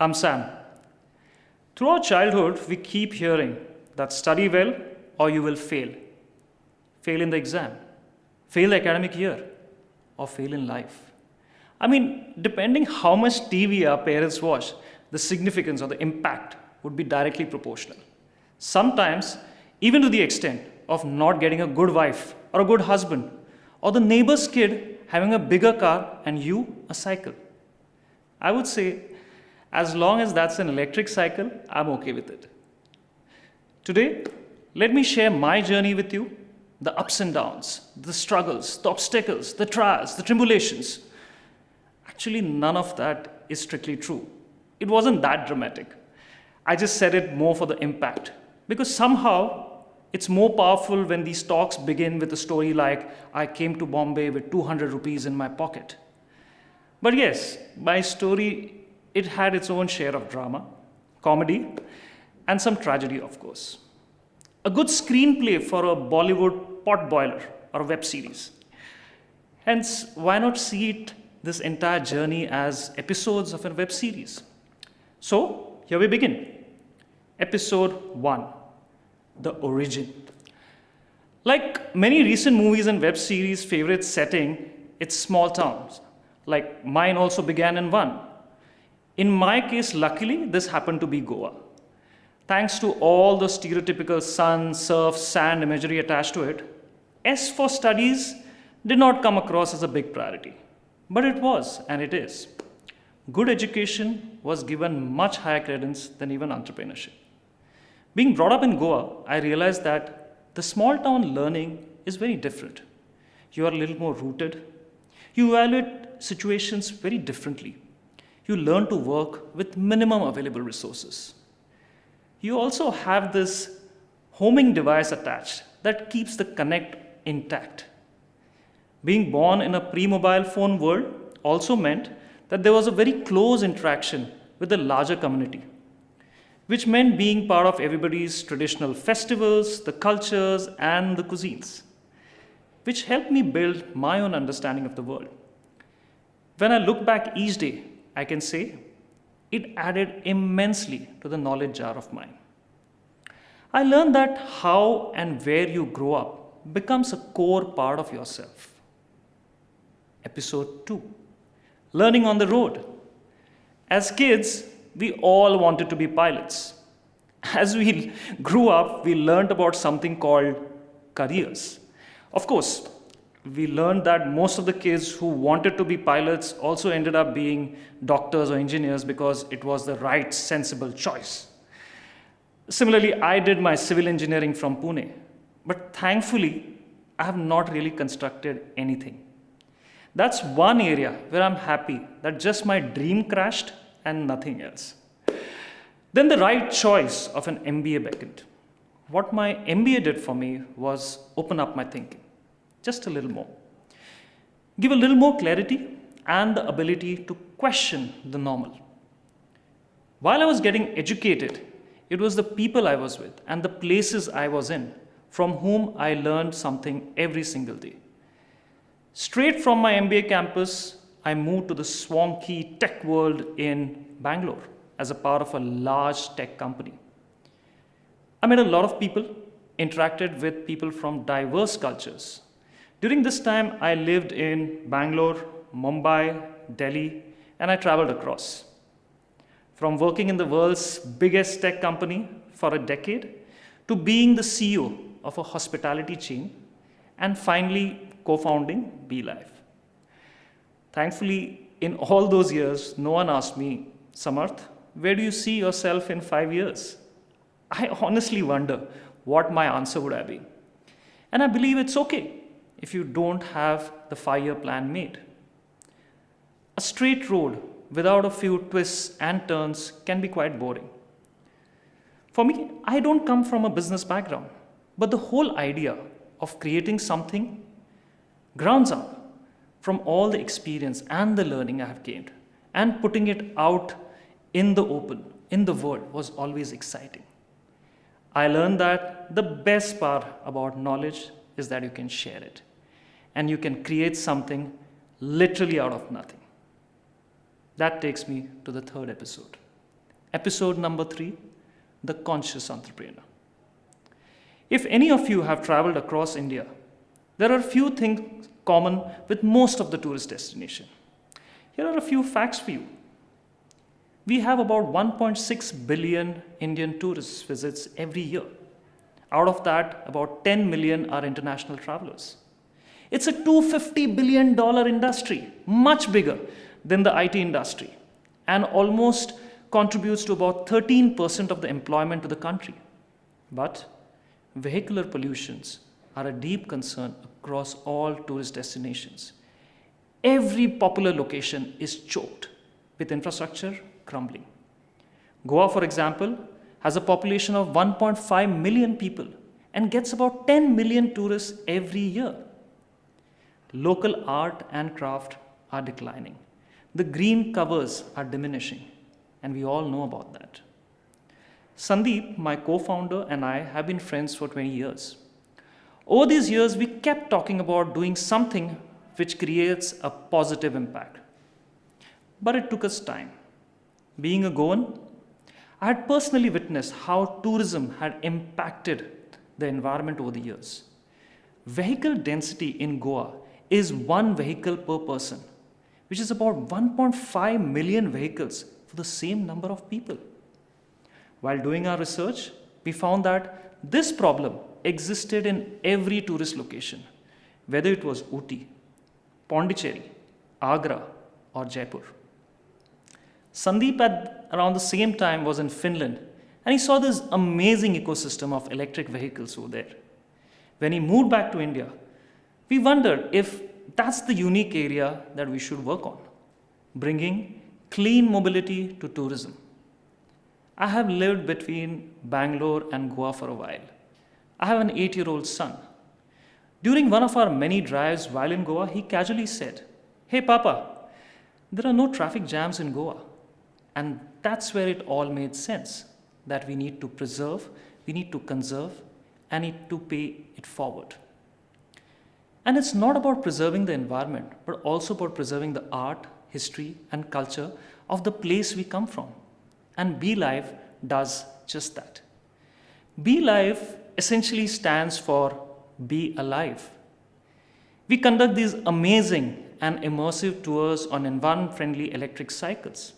I'm Sam. Throughout childhood, we keep hearing that study well or you will fail. Fail in the exam, fail the academic year, or fail in life. I mean, depending how much TV our parents watch, the significance or the impact would be directly proportional. Sometimes, even to the extent of not getting a good wife or a good husband, or the neighbor's kid having a bigger car and you a cycle. I would say, as long as that's an electric cycle, I'm okay with it. Today, let me share my journey with you, the ups and downs, the struggles, the obstacles, the trials, the tribulations. Actually, none of that is strictly true. It wasn't that dramatic. I just said it more for the impact. Because somehow, it's more powerful when these talks begin with a story like, I came to Bombay with 200 rupees in my pocket. But yes, my story, it had its own share of drama, comedy, and some tragedy, of course. A good screenplay for a Bollywood potboiler or a web series. Hence, why not see this entire journey as episodes of a web series? So, here we begin. Episode 1, The Origin. Like many recent movies and web series, favorite setting, it's small towns. Like mine also began in one. In my case, luckily, this happened to be Goa. Thanks to all the stereotypical sun, surf, sand imagery attached to it, S for studies did not come across as a big priority. But it was, and it is. Good education was given much higher credence than even entrepreneurship. Being brought up in Goa, I realized that the small town learning is very different. You are a little more rooted. You evaluate situations very differently. You learn to work with minimum available resources. You also have this homing device attached that keeps the connect intact. Being born in a pre-mobile phone world also meant that there was a very close interaction with the larger community, which meant being part of everybody's traditional festivals, the cultures, and the cuisines, which helped me build my own understanding of the world. When I look back each day, I can say it added immensely to the knowledge jar of mine. I learned that how and where you grow up becomes a core part of yourself. Episode 2, Learning on the Road. As kids, we all wanted to be pilots. As we grew up, we learned about something called careers. Of course, we learned that most of the kids who wanted to be pilots also ended up being doctors or engineers because it was the right, sensible choice. Similarly, I did my civil engineering from Pune, but thankfully, I have not really constructed anything. That's one area where I'm happy that just my dream crashed and nothing else. Then the right choice of an MBA beckoned. What my MBA did for me was open up my thinking, just a little more. Give a little more clarity and the ability to question the normal. While I was getting educated, it was the people I was with and the places I was in from whom I learned something every single day. Straight from my MBA campus, I moved to the swanky tech world in Bangalore as a part of a large tech company. I met a lot of people, interacted with people from diverse cultures. During this time, I lived in Bangalore, Mumbai, Delhi, and I traveled across. From working in the world's biggest tech company for a decade to being the CEO of a hospitality chain and finally co-founding BeLife. Thankfully, in all those years, no one asked me, Samarth, where do you see yourself in 5 years? I honestly wonder what my answer would have been. And I believe it's okay if you don't have the 5-year plan made. A straight road without a few twists and turns can be quite boring. For me, I don't come from a business background, but the whole idea of creating something grounds up from all the experience and the learning I have gained and putting it out in the open, in the world was always exciting. I learned that the best part about knowledge is that you can share it and you can create something literally out of nothing. That takes me to the third episode, Episode number 3, The Conscious Entrepreneur. If any of you have traveled across India, there are a few things common with most of the tourist destinations. Here are a few facts for you. We have about 1.6 billion Indian tourists visits every year. Out of that, about 10 million are international travelers. It's a $250 billion industry, much bigger than the IT industry, and almost contributes to about 13% of the employment to the country. But vehicular pollutions are a deep concern across all tourist destinations. Every popular location is choked with infrastructure crumbling. Goa, for example, has a population of 1.5 million people and gets about 10 million tourists every year. Local art and craft are declining. The green covers are diminishing, and we all know about that. Sandeep, my co-founder, and I have been friends for 20 years. Over these years, we kept talking about doing something which creates a positive impact. But it took us time. Being a Goan, I had personally witnessed how tourism had impacted the environment over the years. Vehicle density in Goa is 1 vehicle per person, which is about 1.5 million vehicles for the same number of people. While doing our research, we found that this problem existed in every tourist location, whether it was Ooty, Pondicherry, Agra, or Jaipur. Sandeep at around the same time was in Finland, and he saw this amazing ecosystem of electric vehicles over there. When he moved back to India, we wondered if that's the unique area that we should work on, bringing clean mobility to tourism. I have lived between Bangalore and Goa for a while. I have an 8-year-old son. During one of our many drives while in Goa, he casually said, "Hey Papa, there are no traffic jams in Goa." And that's where it all made sense, that we need to preserve, we need to conserve, and need to pay it forward. And it's not about preserving the environment, but also about preserving the art, history, and culture of the place we come from. And Be Live does just that. Be Live essentially stands for Be Alive. We conduct these amazing and immersive tours on environment-friendly electric cycles.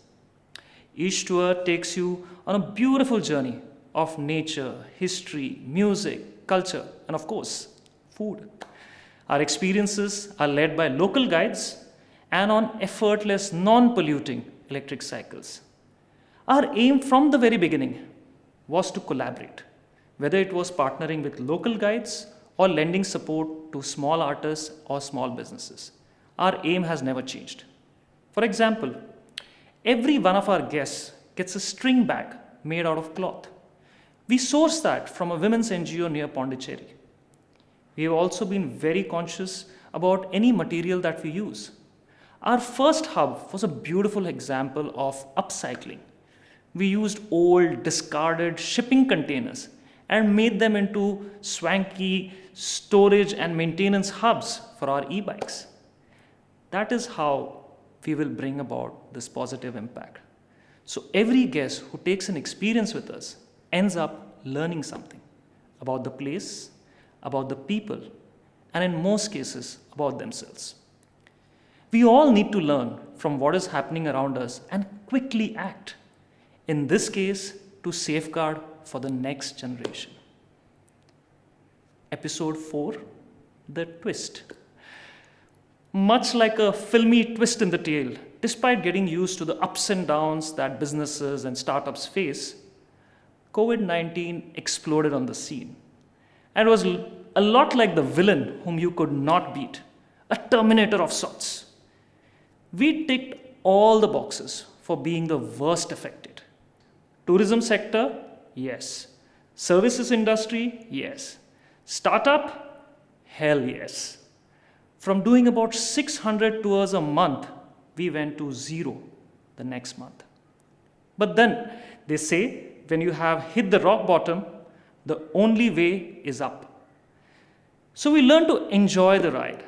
Each tour takes you on a beautiful journey of nature, history, music, culture, and of course, food. Our experiences are led by local guides and on effortless, non-polluting electric cycles. Our aim from the very beginning was to collaborate, whether it was partnering with local guides or lending support to small artists or small businesses. Our aim has never changed. For example, every one of our guests gets a string bag made out of cloth. We source that from a women's NGO near Pondicherry. We have also been very conscious about any material that we use. Our first hub was a beautiful example of upcycling. We used old, discarded shipping containers and made them into swanky storage and maintenance hubs for our e-bikes. That is how we will bring about this positive impact. So every guest who takes an experience with us ends up learning something about the place, about the people, and in most cases, about themselves. We all need to learn from what is happening around us and quickly act. In this case, to safeguard for the next generation. Episode 4, The Twist. Much like a filmy twist in the tale, despite getting used to the ups and downs that businesses and startups face, COVID-19 exploded on the scene. And it was a lot like the villain whom you could not beat, a terminator of sorts. We ticked all the boxes for being the worst affected. Tourism sector, yes. Services industry, yes. Startup, hell yes. From doing about 600 tours a month, we went to 0 the next month. But then they say when you have hit the rock bottom, the only way is up. So we learned to enjoy the ride.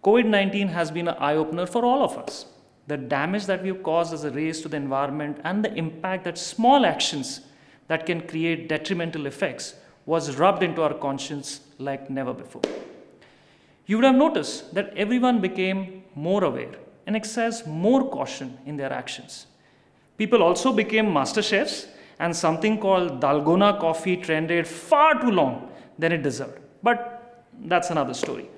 COVID-19 has been an eye-opener for all of us. the damage that we've caused as a race to the environment, and the impact that small actions that can create detrimental effects was rubbed into our conscience like never before. You would have noticed that everyone became more aware and exercised more caution in their actions. People also became master chefs, and something called Dalgona coffee trended far too long than it deserved. But that's another story.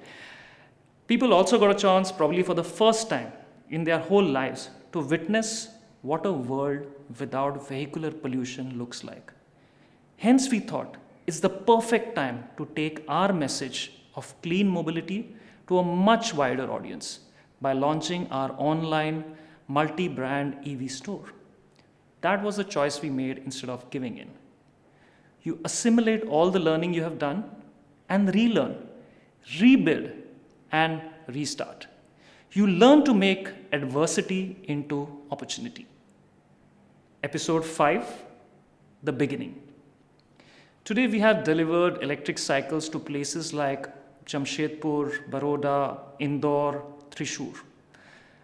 People also got a chance, probably for the first time in their whole lives, to witness what a world without vehicular pollution looks like. Hence, we thought it's the perfect time to take our message of clean mobility to a much wider audience by launching our online multi-brand EV store. That was the choice we made instead of giving in. You assimilate all the learning you have done and relearn, rebuild, and restart. You learn to make adversity into opportunity. Episode 5, The Beginning. Today we have delivered electric cycles to places like Jamshedpur, Baroda, Indore, Thrissur.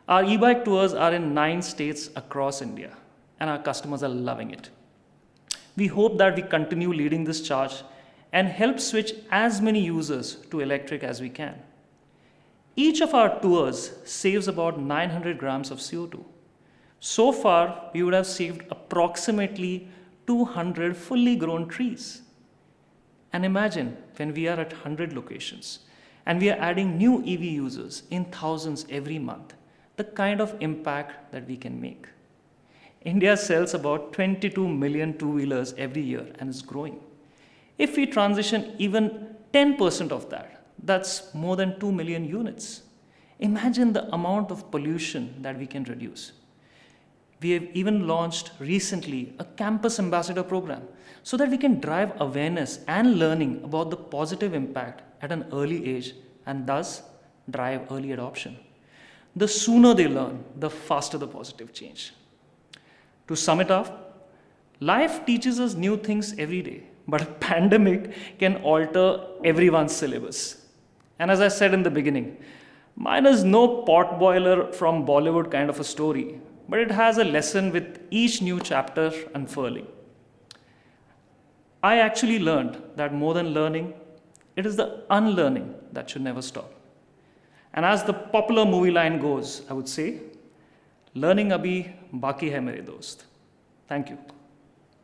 Our e-bike tours are in 9 states across India, and our customers are loving it. We hope that we continue leading this charge and help switch as many users to electric as we can. Each of our tours saves about 900 grams of CO2. So far, we would have saved approximately 200 fully grown trees. And imagine when we are at 100 locations and we are adding new EV users in thousands every month, the kind of impact that we can make. India sells about 22 million two-wheelers every year and is growing. If we transition even 10% of that, that's more than 2 million units. Imagine the amount of pollution that we can reduce. We have even launched recently a campus ambassador program so that we can drive awareness and learning about the positive impact at an early age and thus drive early adoption. The sooner they learn, the faster the positive change. To sum it up, life teaches us new things every day, but a pandemic can alter everyone's syllabus. And as I said in the beginning, mine is no potboiler from Bollywood kind of a story, but it has a lesson with each new chapter unfurling. I actually learned that more than learning, it is the unlearning that should never stop. And as the popular movie line goes, I would say, learning abhi baki hai mere dost. Thank you.